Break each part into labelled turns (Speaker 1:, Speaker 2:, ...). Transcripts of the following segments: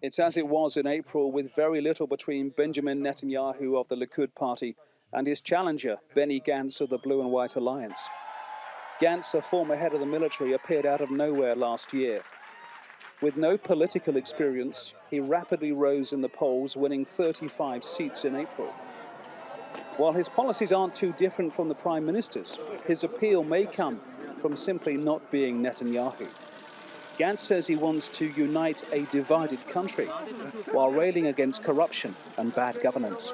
Speaker 1: It's as it was in April, with very little between Benjamin Netanyahu of the Likud party and his challenger, Benny Gantz of the Blue and White Alliance. Gantz, a former head of the military, appeared out of nowhere last year. With no political experience, he rapidly rose in the polls, winning 35 seats in April. While his policies aren't too different from the Prime Minister's, his appeal may come from simply not being Netanyahu. Gantz says he wants to unite a divided country while railing against corruption and bad governance.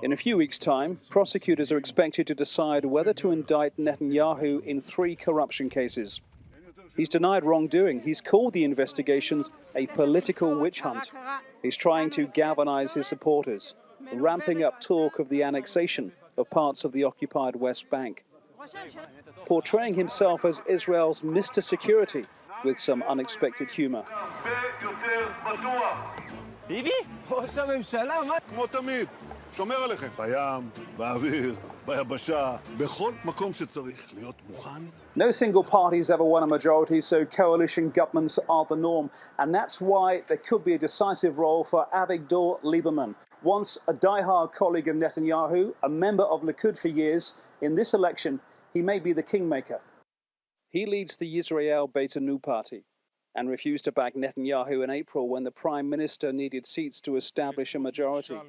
Speaker 1: In a few weeks' time, prosecutors are expected to decide whether to indict Netanyahu in 3 corruption cases. He's denied wrongdoing. He's called the investigations a political witch hunt. He's trying to galvanize his supporters, ramping up talk of the annexation of parts of the occupied West Bank, portraying himself as Israel's Mr. Security with some unexpected humor.
Speaker 2: שומר עליכם. בים, באוויר, ביבשה, בכל מקום שצריך להיות מוכן.
Speaker 1: No single party's ever won a majority, so coalition governments are the norm. And that's why there could be a decisive role for Avigdor Lieberman. Once a die-hard colleague of Netanyahu, a member of Likud for years, in this election, he may be the kingmaker. He leads the Yisrael Beitenu party and refused to back Netanyahu in April when the Prime Minister needed seats to establish a majority.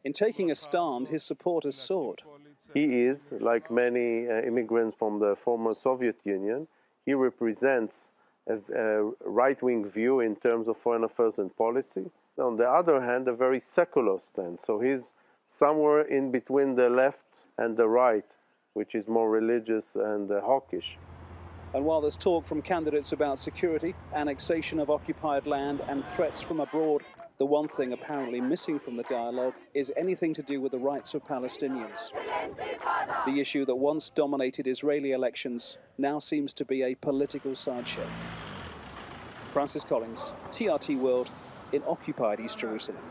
Speaker 1: In taking a stand, his supporters soared.
Speaker 3: He is, like many immigrants from the former Soviet Union, he represents a right-wing view in terms of foreign affairs and policy. On the other hand, a very secular stance. So he's somewhere in between the left and the right, which is more religious and hawkish.
Speaker 1: And while there's talk from candidates about security, annexation of occupied land and threats from abroad, the one thing apparently missing from the dialogue is anything to do with the rights of Palestinians. The issue that once dominated Israeli elections now seems to be a political sideshow. Francis Collins, TRT World, in occupied East Jerusalem.